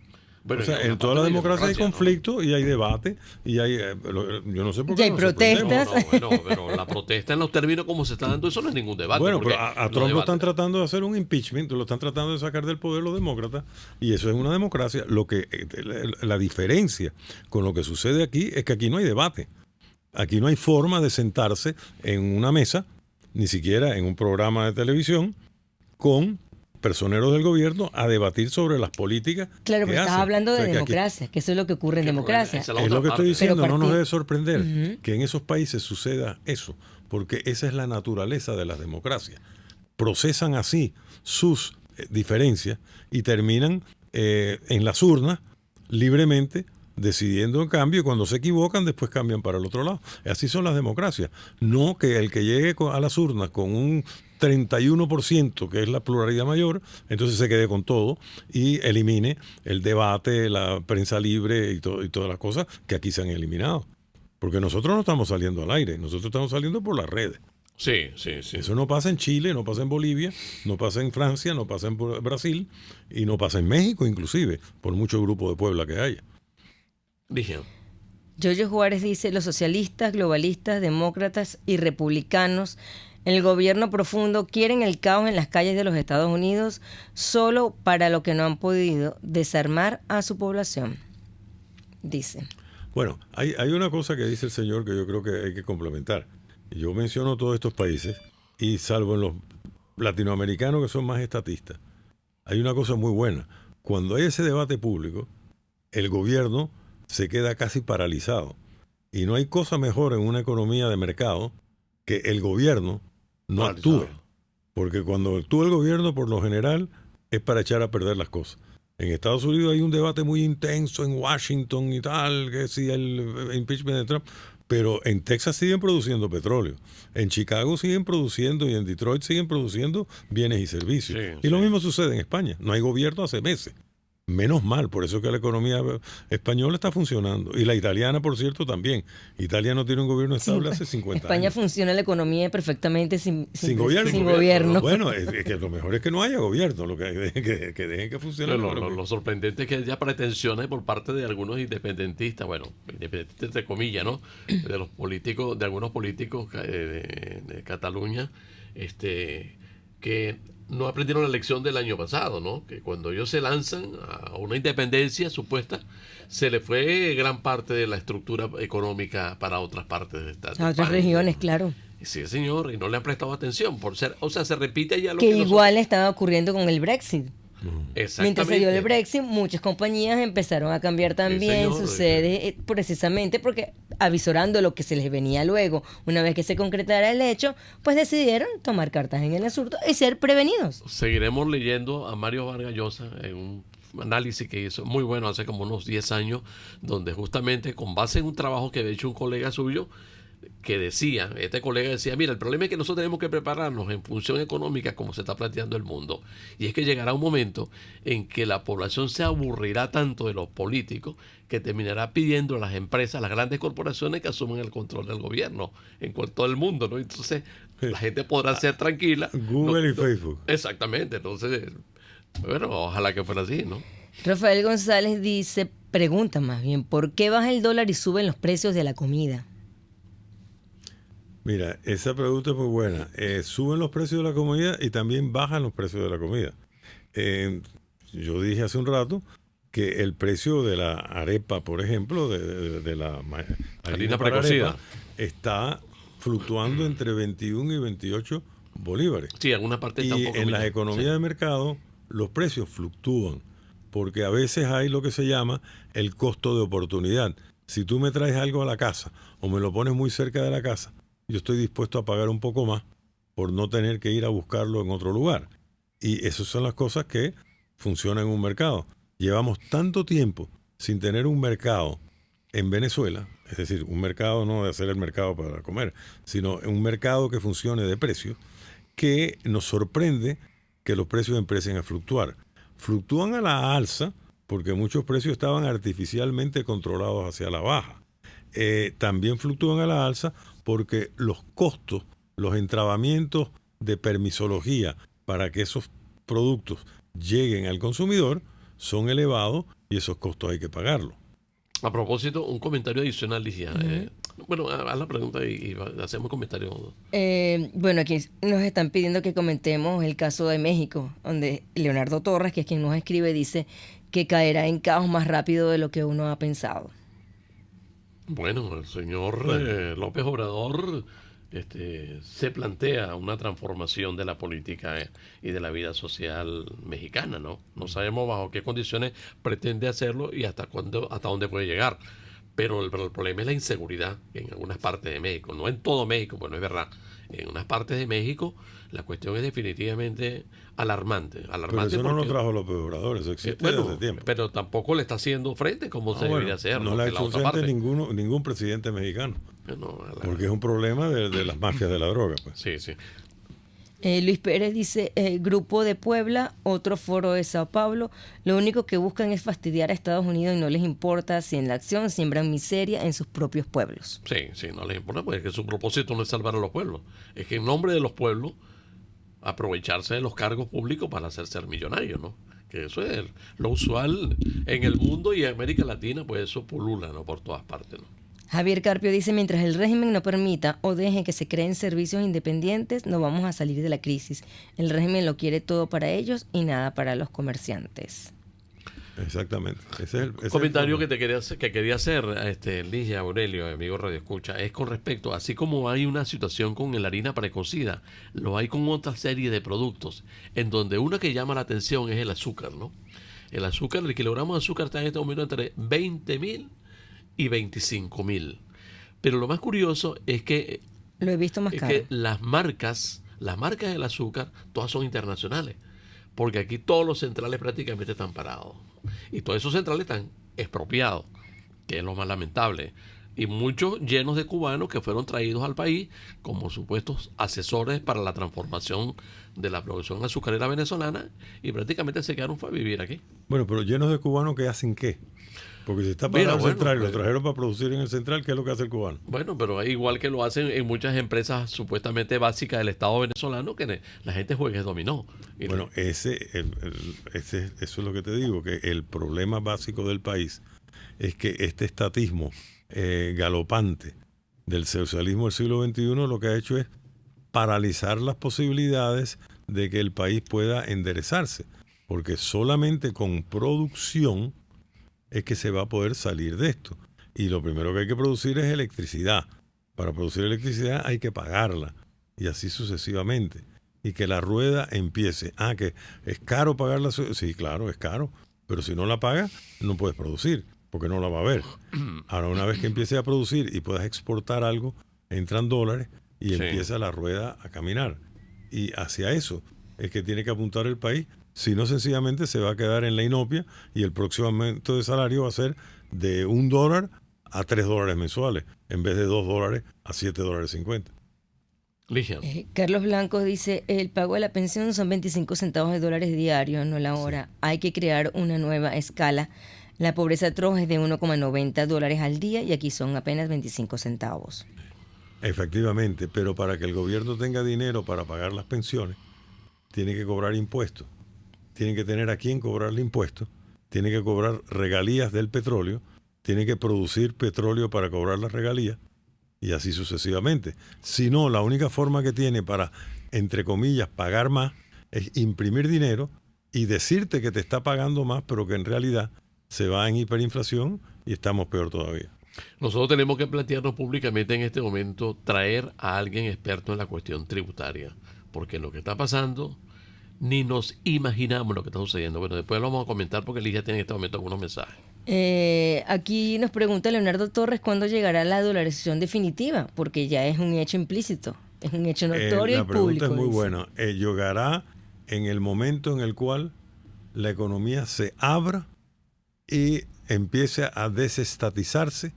Bueno, o sea, en todas las democracias hay conflicto, ¿no? Y hay debate y hay, yo no sé por qué. Y hay protestas. Pero la protesta en los términos como se está dando, eso no es ningún debate. Bueno, pero a Trump lo están tratando de hacer un impeachment, lo están tratando de sacar del poder los demócratas, y eso es una democracia. La diferencia con lo que sucede aquí es que aquí no hay debate. Aquí no hay forma de sentarse en una mesa, ni siquiera en un programa de televisión, con personeros del gobierno a debatir sobre las políticas. Claro, que pero estás hacen. hablando O de sea, que aquí- democracia, que eso es lo que ocurre en democracia. esa es la es otra lo que estoy parte. diciendo, Pero no nos parti- debe sorprender Ujú. que en esos países suceda eso, porque esa es la naturaleza de las democracias. Procesan así sus diferencias y terminan en las urnas libremente decidiendo en cambio, y cuando se equivocan después cambian para el otro lado. Así son las democracias. No que el que llegue a las urnas con un 31%, que es la pluralidad mayor, entonces se quede con todo y elimine el debate, la prensa libre y todas las cosas que aquí se han eliminado. Porque nosotros no estamos saliendo al aire, nosotros estamos saliendo por las redes. Sí, sí, sí. Eso no pasa en Chile, no pasa en Bolivia, no pasa en Francia, no pasa en Brasil y no pasa en México inclusive, por mucho grupo de Puebla que haya. Dije, Yoyo Juárez dice, los socialistas, globalistas, demócratas y republicanos, el gobierno profundo quieren el caos en las calles de los Estados Unidos solo para lo que no han podido desarmar a su población, dice. Bueno, hay una cosa que dice el señor que yo creo que hay que complementar. Yo menciono todos estos países y salvo en los latinoamericanos que son más estatistas, hay una cosa muy buena. Cuando hay ese debate público, el gobierno se queda casi paralizado. Y no hay cosa mejor en una economía de mercado que el gobierno no Paralizado. actúe. Porque cuando actúa el gobierno, por lo general, es para echar a perder las cosas. En Estados Unidos hay un debate muy intenso en Washington y tal, que si el impeachment de Trump, pero en Texas siguen produciendo petróleo, en Chicago siguen produciendo y en Detroit siguen produciendo bienes y servicios. Sí, y lo sí. mismo sucede en España. No hay gobierno hace meses. Menos mal, por eso es que la economía española está funcionando. Y la italiana, por cierto, también. Italia no tiene un gobierno estable hace 50 España años. funciona la economía perfectamente sin gobierno. Sin gobierno. Bueno, es que lo mejor es que no haya gobierno, lo que dejen que funcione. lo sorprendente es que haya pretensiones por parte de algunos independentistas, bueno, independentistas entre comillas, ¿no? De los políticos, de algunos políticos de Cataluña, que no aprendieron la lección del año pasado, ¿no? Que cuando ellos se lanzan a una independencia supuesta, se le fue gran parte de la estructura económica para otras partes de esta A otras regiones, claro. Sí, señor, y no le han prestado atención. O sea, se repite ya lo Que que igual estaba ocurriendo con el Brexit. Exactamente. Mientras se dio el Brexit, muchas compañías empezaron a cambiar también señor. su sede, precisamente porque avisorando lo que se les venía luego, una vez que se concretara el hecho, pues decidieron tomar cartas en el asunto y ser prevenidos. Seguiremos leyendo a Mario Vargas Llosa en un análisis que hizo muy bueno hace como unos 10 años, donde justamente con base en un trabajo que había hecho un colega suyo, que decía, este colega decía, mira, el problema es que nosotros tenemos que prepararnos en función económica como se está planteando el mundo. Y es que llegará un momento en que la población se aburrirá tanto de los políticos que terminará pidiendo a las empresas, a las grandes corporaciones que asuman el control del gobierno en todo el mundo, ¿no? Entonces, la gente podrá ser tranquila. Google y Facebook. Exactamente. Entonces, bueno, ojalá que fuera así, ¿no? Rafael González dice, pregunta más bien, ¿por qué baja el dólar y suben los precios de la comida? Mira, esa pregunta es muy buena. Suben los precios de la comida y también bajan los precios de la comida. Yo dije hace un rato que el precio de la arepa, por ejemplo, de la harina para precocida, arepa, está fluctuando entre 21 y 28 bolívares. Sí, alguna parte está Y un poco en las menos. economías Sí. de mercado los precios fluctúan porque a veces hay lo que se llama el costo de oportunidad. Si tú me traes algo a la casa o me lo pones muy cerca de la casa, yo estoy dispuesto a pagar un poco más por no tener que ir a buscarlo en otro lugar. Y esas son las cosas que funcionan en un mercado. Llevamos tanto tiempo sin tener un mercado en Venezuela, es decir, un mercado no de hacer el mercado para comer, sino un mercado que funcione de precios, que nos sorprende que los precios empiecen a fluctuar. Fluctúan a la alza porque muchos precios estaban artificialmente controlados hacia la baja. También fluctúan a la alza porque los costos, los entrabamientos de permisología para que esos productos lleguen al consumidor son elevados y esos costos hay que pagarlos. A propósito, un comentario adicional, Ligia. Bueno, haz la pregunta y hacemos un comentario. Bueno, aquí nos están pidiendo que comentemos el caso de México, donde Leonardo Torres, que es quien nos escribe, dice que caerá en caos más rápido de lo que uno ha pensado. Bueno, el señor López Obrador se plantea una transformación de la política y de la vida social mexicana, ¿no? No sabemos bajo qué condiciones pretende hacerlo y hasta dónde puede llegar. Pero el problema es la inseguridad en algunas partes de México, no en todo México, pues no es verdad. En unas partes de México la cuestión es definitivamente alarmante. Pero eso no lo trajo López Obrador, eso existe desde hace tiempo. Pero tampoco le está haciendo frente como se debería hacer. No le ha hecho frente ningún presidente mexicano. Porque es un problema de las mafias de la droga. Pues. Sí, sí. Luis Pérez dice, Grupo de Puebla, otro foro de Sao Paulo, lo único que buscan es fastidiar a Estados Unidos y no les importa si en la acción siembran miseria en sus propios pueblos. Sí, no les importa, porque es que su propósito no es salvar a los pueblos, es que en nombre de los pueblos aprovecharse de los cargos públicos para hacer ser millonarios, ¿no? Que eso es lo usual en el mundo y en América Latina, pues eso pulula, ¿no? Por todas partes, ¿no? Javier Carpio dice, mientras el régimen no permita o deje que se creen servicios independientes, no vamos a salir de la crisis. El régimen lo quiere todo para ellos y nada para los comerciantes. Exactamente. Ese comentario que quería hacer, Ligia, Aurelio, amigo Radio Escucha, es con respecto, así como hay una situación con la harina precocida, lo hay con otra serie de productos, en donde una que llama la atención es el azúcar, ¿no? El azúcar, el kilogramo de azúcar está en este momento entre 20,000 y 25,000. Pero lo más curioso es que lo he visto más caro. Que las marcas del azúcar todas son internacionales, porque aquí todos los centrales prácticamente están parados y todos esos centrales están expropiados, que es lo más lamentable, y muchos llenos de cubanos que fueron traídos al país como supuestos asesores para la transformación de la producción azucarera venezolana y prácticamente se quedaron para vivir aquí. Bueno, pero llenos de cubanos que hacen ¿qué? Porque si está parado el central y lo trajeron para producir en el central, ¿qué es lo que hace el cubano? Bueno, pero igual que lo hacen en muchas empresas supuestamente básicas del Estado venezolano, que la gente juega dominó. Bueno, eso es lo que te digo, que el problema básico del país es que este estatismo galopante del socialismo del siglo XXI lo que ha hecho es paralizar las posibilidades de que el país pueda enderezarse, porque solamente con producción es que se va a poder salir de esto. Y lo primero que hay que producir es electricidad. Para producir electricidad hay que pagarla y así sucesivamente. Y que la rueda empiece. Que es caro pagarla. Sí, claro, es caro. Pero si no la pagas, no puedes producir, porque no la va a haber. Ahora, una vez que empiece a producir y puedas exportar algo, entran dólares y empieza la rueda a caminar. Y hacia eso es que tiene que apuntar el país. Si no, sencillamente se va a quedar en la inopia y el próximo aumento de salario va a ser de $1 a $3 mensuales, en vez de $2 a $7.50. Ligia. Carlos Blanco dice, el pago de la pensión son 25 centavos de dólares diarios, no la hora. Sí. Hay que crear una nueva escala. La pobreza atroz es de $1,90 al día y aquí son apenas 25 centavos. Efectivamente, pero para que el gobierno tenga dinero para pagar las pensiones, tiene que cobrar impuestos. Tiene que tener a quién cobrarle impuestos, tiene que cobrar regalías del petróleo, tiene que producir petróleo para cobrar las regalías y así sucesivamente. Si no, la única forma que tiene para, entre comillas, pagar más es imprimir dinero y decirte que te está pagando más, pero que en realidad se va en hiperinflación y estamos peor todavía. Nosotros tenemos que plantearnos públicamente en este momento traer a alguien experto en la cuestión tributaria, porque lo que está pasando ni nos imaginamos lo que está sucediendo. Bueno, después lo vamos a comentar porque Ligia tiene en este momento algunos mensajes. Aquí nos pregunta Leonardo Torres cuándo llegará la dolarización definitiva, porque ya es un hecho implícito, es un hecho notorio y público. La pregunta es muy buena. Llegará en el momento en el cual la economía se abra y empiece a desestatizarse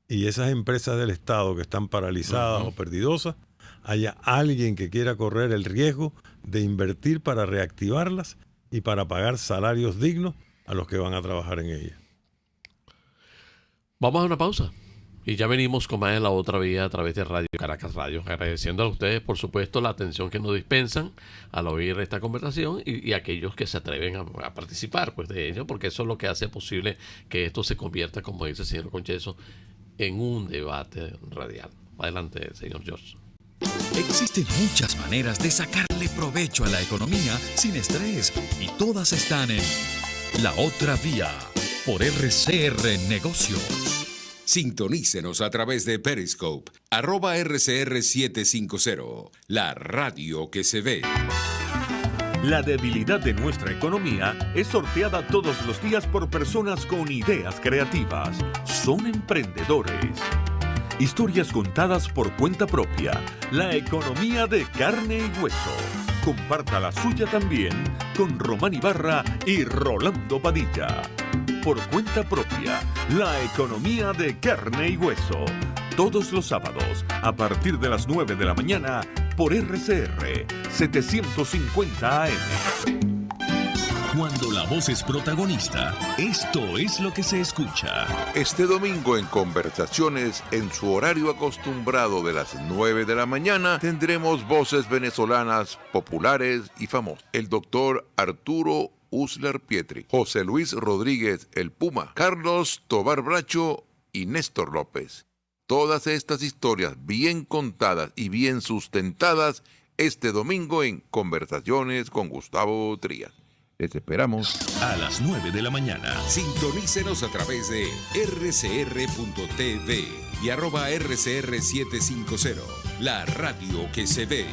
y esas empresas del Estado que están paralizadas o perdidosas, haya alguien que quiera correr el riesgo de invertir para reactivarlas y para pagar salarios dignos a los que van a trabajar en ellas. Vamos a una pausa y ya venimos con más en la otra vía a través de Radio Caracas Radio, agradeciendo a ustedes por supuesto la atención que nos dispensan al oír esta conversación y aquellos que se atreven a participar pues de ello, porque eso es lo que hace posible que esto se convierta, como dice el señor Concheso, en un debate radial. Adelante, señor George. Existen muchas maneras de sacarle provecho a la economía sin estrés y todas están en La Otra Vía por RCR Negocios. Sintonícenos a través de Periscope, @RCR750, la radio que se ve. La debilidad de nuestra economía es sorteada todos los días por personas con ideas creativas. Son emprendedores. Historias contadas por cuenta propia. La economía de carne y hueso. Comparta la suya también con Román Ibarra y Rolando Padilla. Por cuenta propia, la economía de carne y hueso. Todos los sábados, a partir de las 9 de la mañana, por RCR 750 AM. Cuando la voz es protagonista, esto es lo que se escucha. Este domingo en Conversaciones, en su horario acostumbrado de las 9 de la mañana, tendremos voces venezolanas populares y famosas. El doctor Arturo Uslar Pietri, José Luis Rodríguez el Puma, Carlos Tobar Bracho y Néstor López. Todas estas historias bien contadas y bien sustentadas este domingo en Conversaciones con Gustavo Trías. Les esperamos a las 9 de la mañana. Sintonícenos a través de rcr.tv y @RCR750, la radio que se ve.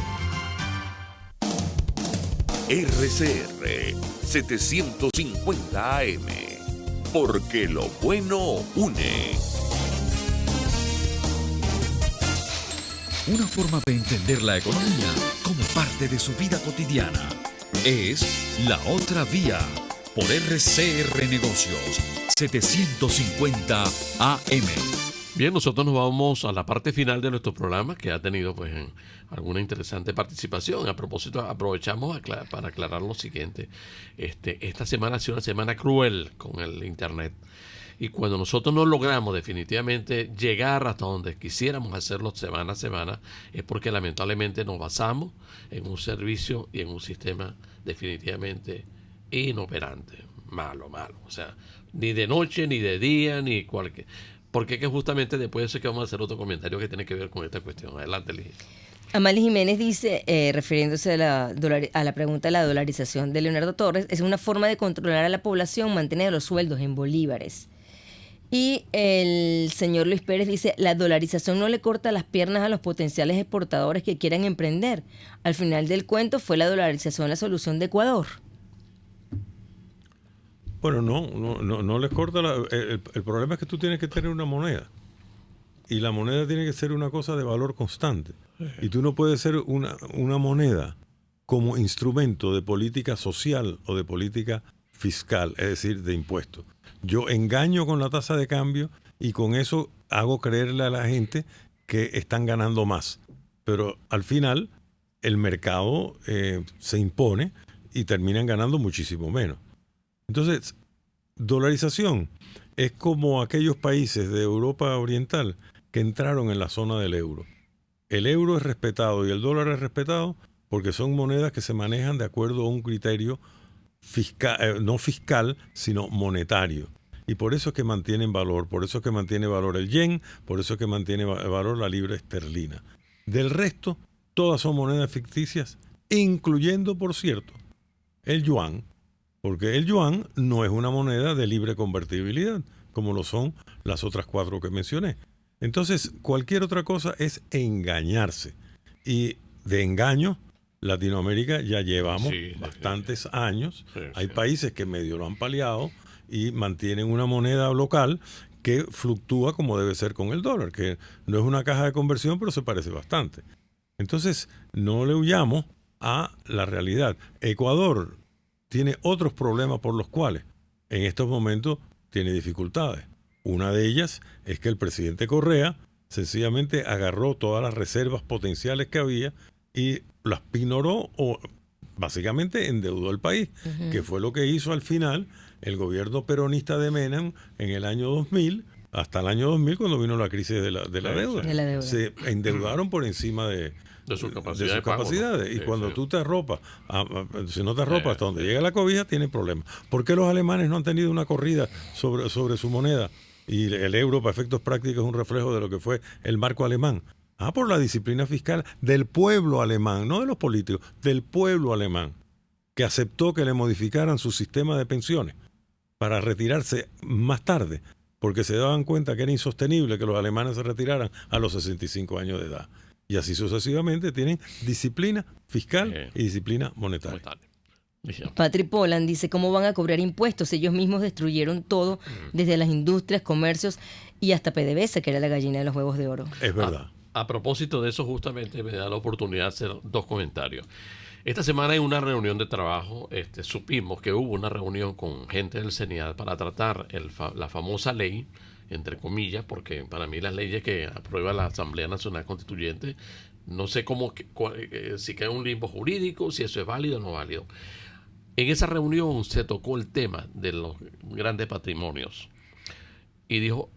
RCR 750 AM. Porque lo bueno une. Una forma de entender la economía como parte de su vida cotidiana es La Otra Vía por RCR Negocios 750 AM. Bien, nosotros nos vamos a la parte final de nuestro programa, que ha tenido pues alguna interesante participación. A propósito, aprovechamos para aclarar lo siguiente. Esta semana ha sido una semana cruel con el Internet. Y cuando nosotros no logramos definitivamente llegar hasta donde quisiéramos hacerlo semana a semana, es porque lamentablemente nos basamos en un servicio y en un sistema definitivamente inoperante. Malo. O sea, ni de noche, ni de día, ni cualquier... Porque es que justamente después de eso es que vamos a hacer otro comentario que tiene que ver con esta cuestión. Adelante, Ligia. Amalia Jiménez dice, refiriéndose a la pregunta de la dolarización de Leonardo Torres, es una forma de controlar a la población, mantener los sueldos en bolívares. Y el señor Luis Pérez dice, la dolarización no le corta las piernas a los potenciales exportadores que quieran emprender. Al final del cuento, ¿fue la dolarización la solución de Ecuador? Bueno, no les corta. El problema es que tú tienes que tener una moneda. Y la moneda tiene que ser una cosa de valor constante. Y tú no puedes ser una moneda como instrumento de política social o de política fiscal, es decir, de impuestos. Yo engaño con la tasa de cambio y con eso hago creerle a la gente que están ganando más. Pero al final el mercado se impone y terminan ganando muchísimo menos. Entonces, dolarización es como aquellos países de Europa Oriental que entraron en la zona del euro. El euro es respetado y el dólar es respetado porque son monedas que se manejan de acuerdo a un criterio fiscal, no fiscal, sino monetario. Y por eso es que mantienen valor, por eso es que mantiene valor el yen, por eso es que mantiene valor la libra esterlina. Del resto, todas son monedas ficticias, incluyendo, por cierto, el yuan, porque el yuan no es una moneda de libre convertibilidad, como lo son las otras 4 que mencioné. Entonces, cualquier otra cosa es engañarse. Y de engaño, Latinoamérica ya llevamos bastantes años. Hay países que medio lo han paliado y mantienen una moneda local que fluctúa como debe ser con el dólar, que no es una caja de conversión, pero se parece bastante. Entonces, no le huyamos a la realidad. Ecuador tiene otros problemas por los cuales en estos momentos tiene dificultades. Una de ellas es que el presidente Correa sencillamente agarró todas las reservas potenciales que había y las ignoró o básicamente endeudó el país, que fue lo que hizo al final el gobierno peronista de Menem en el año 2000, hasta el año 2000 cuando vino la crisis de la deuda. Se endeudaron por encima de sus capacidades. Y cuando tú te arropas, si no te arropas hasta donde llega la cobija, tienes problemas. ¿Por qué los alemanes no han tenido una corrida sobre su moneda? Y el euro, para efectos prácticos, es un reflejo de lo que fue el marco alemán. Por la disciplina fiscal del pueblo alemán, no de los políticos, del pueblo alemán, que aceptó que le modificaran su sistema de pensiones para retirarse más tarde, porque se daban cuenta que era insostenible que los alemanes se retiraran a los 65 años de edad. Y así sucesivamente tienen disciplina fiscal y disciplina monetaria. Patri Poland dice, ¿cómo van a cobrar impuestos? Ellos mismos destruyeron todo, desde las industrias, comercios y hasta PDVSA, que era la gallina de los huevos de oro. Es verdad. A propósito de eso, justamente me da la oportunidad de hacer dos comentarios. Esta semana hay una reunión de trabajo. Supimos que hubo una reunión con gente del CENIAD para tratar la famosa ley, entre comillas, porque para mí las leyes que aprueba la Asamblea Nacional Constituyente, no sé si queda un limbo jurídico, si eso es válido o no válido. En esa reunión se tocó el tema de los grandes patrimonios y dijo,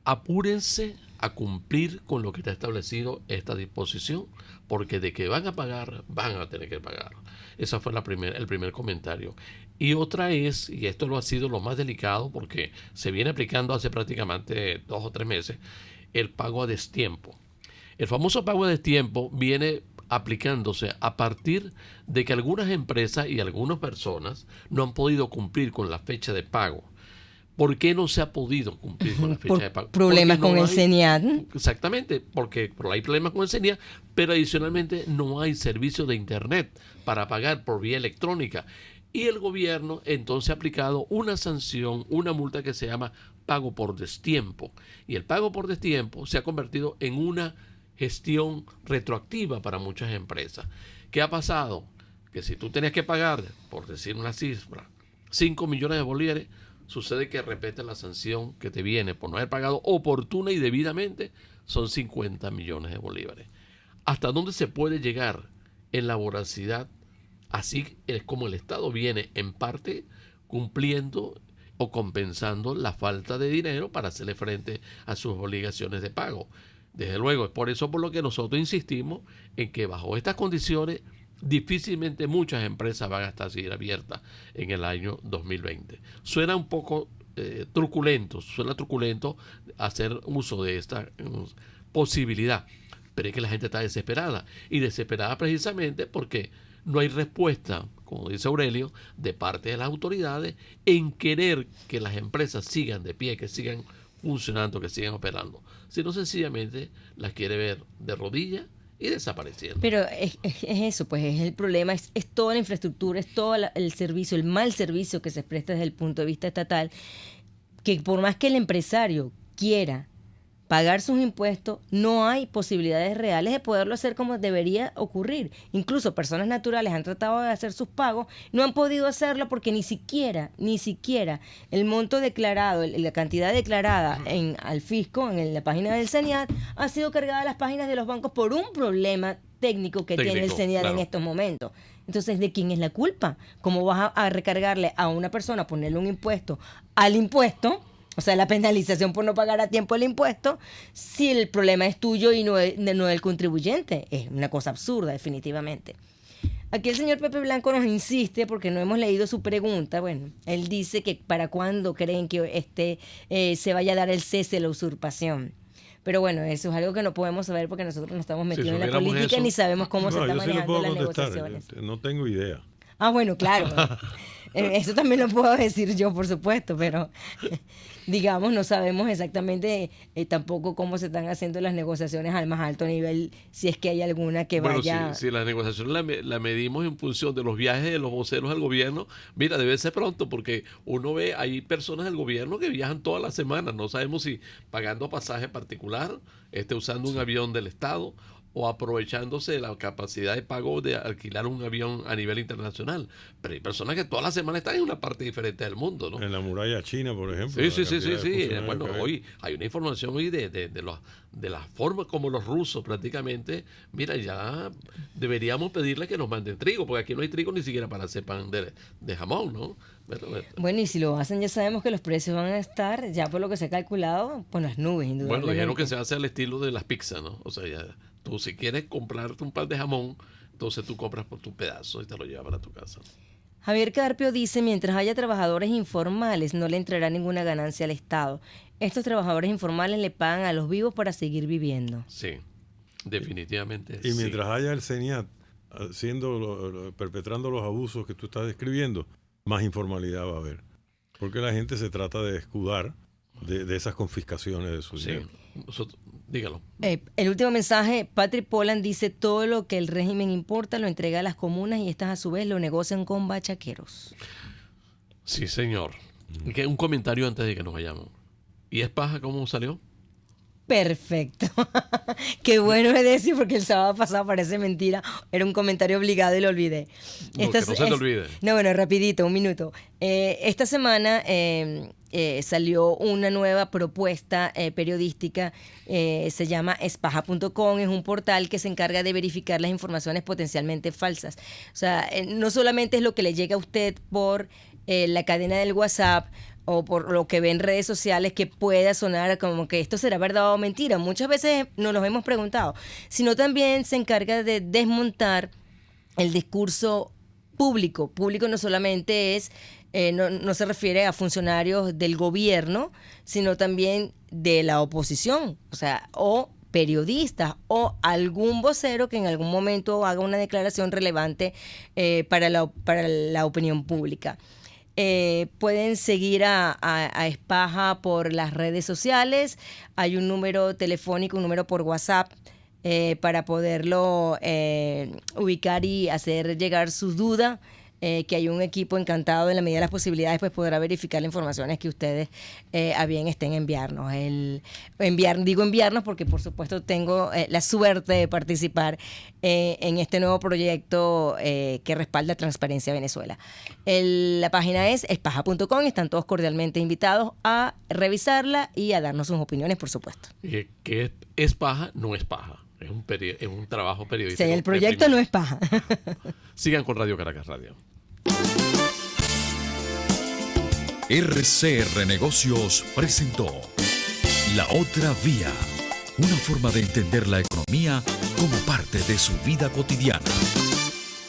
apúrense a cumplir con lo que está establecido esta disposición, porque de que van a pagar, van a tener que pagar. Ese fue el primer comentario. Y otra es, y esto lo ha sido lo más delicado porque se viene aplicando hace prácticamente 2 o 3 meses, el pago a destiempo. El famoso pago a destiempo viene aplicándose a partir de que algunas empresas y algunas personas no han podido cumplir con la fecha de pago. ¿Por qué no se ha podido cumplir con la fecha de pago? Problemas con el CENIAD. Exactamente, porque hay problemas con el CENIAD, pero adicionalmente no hay servicio de Internet para pagar por vía electrónica. Y el gobierno entonces ha aplicado una sanción, una multa que se llama pago por destiempo. Y el pago por destiempo se ha convertido en una gestión retroactiva para muchas empresas. ¿Qué ha pasado? Que si tú tenías que pagar, por decir una cifra, 5 millones de bolívares, sucede que repete la sanción que te viene por no haber pagado oportuna y debidamente, son 50 millones de bolívares. ¿Hasta dónde se puede llegar en la voracidad? Así es como el Estado viene en parte cumpliendo o compensando la falta de dinero para hacerle frente a sus obligaciones de pago. Desde luego, es por eso por lo que nosotros insistimos en que bajo estas condiciones difícilmente muchas empresas van a estar seguir abiertas en el año 2020. Suena un poco truculento hacer uso de esta posibilidad, pero es que la gente está desesperada, y desesperada precisamente porque no hay respuesta, como dice Aurelio, de parte de las autoridades en querer que las empresas sigan de pie, que sigan funcionando, que sigan operando, sino sencillamente las quiere ver de rodillas y desapareciendo. Pero es eso, pues es el problema, es toda la infraestructura, es todo el servicio, el mal servicio que se presta desde el punto de vista estatal, que por más que el empresario quiera pagar sus impuestos, no hay posibilidades reales de poderlo hacer como debería ocurrir. Incluso personas naturales han tratado de hacer sus pagos, no han podido hacerlo porque ni siquiera el monto declarado, la cantidad declarada al fisco, en la página del CENIAD, ha sido cargada a las páginas de los bancos por un problema técnico que tiene el CENIAD en estos momentos. Entonces, ¿de quién es la culpa? ¿Cómo vas a recargarle a una persona, ponerle un impuesto al impuesto? O sea, la penalización por no pagar a tiempo el impuesto, si el problema es tuyo y no del contribuyente. Es una cosa absurda, definitivamente. Aquí el señor Pepe Blanco nos insiste, porque no hemos leído su pregunta. Bueno, él dice que para cuándo creen que se vaya a dar el cese de la usurpación. Pero bueno, eso es algo que no podemos saber porque nosotros no estamos metidos en la política ni sabemos cómo se están manejando las negociaciones. No tengo idea. Ah, bueno, claro. Eso también lo puedo decir yo, por supuesto, pero digamos, no sabemos exactamente tampoco cómo se están haciendo las negociaciones al más alto nivel, si es que hay alguna que vaya... Bueno, si la negociación la medimos en función de los viajes de los voceros al gobierno, mira, debe ser pronto, porque uno ve, hay personas del gobierno que viajan todas las semanas, no sabemos si pagando pasaje particular, usando un avión del Estado, o aprovechándose de la capacidad de pago de alquilar un avión a nivel internacional. Pero hay personas que todas las semanas están en una parte diferente del mundo, ¿no? En la muralla china, por ejemplo. Sí. Bueno, hoy hay una información hoy de la forma como los rusos prácticamente, mira, ya deberíamos pedirle que nos manden trigo, porque aquí no hay trigo ni siquiera para hacer pan de jamón, ¿no? Bueno, y si lo hacen, ya sabemos que los precios van a estar, ya por lo que se ha calculado, por las nubes, indudablemente. Bueno, dijeron que se hace al estilo de las pizzas, ¿no? O sea, ya tú si quieres comprarte un pan de jamón, entonces tú compras por tu pedazo y te lo llevas para tu casa. Javier Carpio dice, mientras haya trabajadores informales, no le entrará ninguna ganancia al Estado. Estos trabajadores informales le pagan a los vivos para seguir viviendo. Sí, definitivamente. Y mientras haya el CENIAD perpetrando los abusos que tú estás describiendo, más informalidad va a haber. Porque la gente se trata de escudar de esas confiscaciones de su dinero. Dígalo. El último mensaje, Patrick Poland dice: todo lo que el régimen importa lo entrega a las comunas y estas a su vez lo negocian con bachaqueros. Sí, señor. Un comentario antes de que nos vayamos. ¿Y es paja cómo salió? Perfecto. Qué bueno es decir, porque el sábado pasado parece mentira. Era un comentario obligado y lo olvidé. No, que no se te olvide. No, bueno, rapidito, un minuto. Esta semana salió una nueva propuesta periodística. Se llama espaja.com. Es un portal que se encarga de verificar las informaciones potencialmente falsas. O sea, no solamente es lo que le llega a usted por la cadena del WhatsApp o por lo que ve en redes sociales, que pueda sonar como que esto será verdad o mentira. Muchas veces nos los hemos preguntado, sino también se encarga de desmontar el discurso público. Público no solamente es, no se refiere a funcionarios del gobierno, sino también de la oposición, o sea, o periodistas o algún vocero que en algún momento haga una declaración relevante para la opinión pública. Pueden seguir a Espaja por las redes sociales. Hay un número telefónico, un número por WhatsApp para poderlo ubicar y hacer llegar sus dudas. Que hay un equipo encantado, en la medida de las posibilidades, pues podrá verificar las informaciones que ustedes a bien estén enviarnos. Digo enviarnos porque por supuesto tengo la suerte de participar en este nuevo proyecto que respalda Transparencia Venezuela. La página es espaja.com, están todos cordialmente invitados a revisarla y a darnos sus opiniones, por supuesto. Que es paja, no es paja. Es un trabajo periodístico. Sí, el proyecto no es paja. Sigan con Radio Caracas Radio. RCR Negocios presentó La Otra Vía, una forma de entender la economía como parte de su vida cotidiana.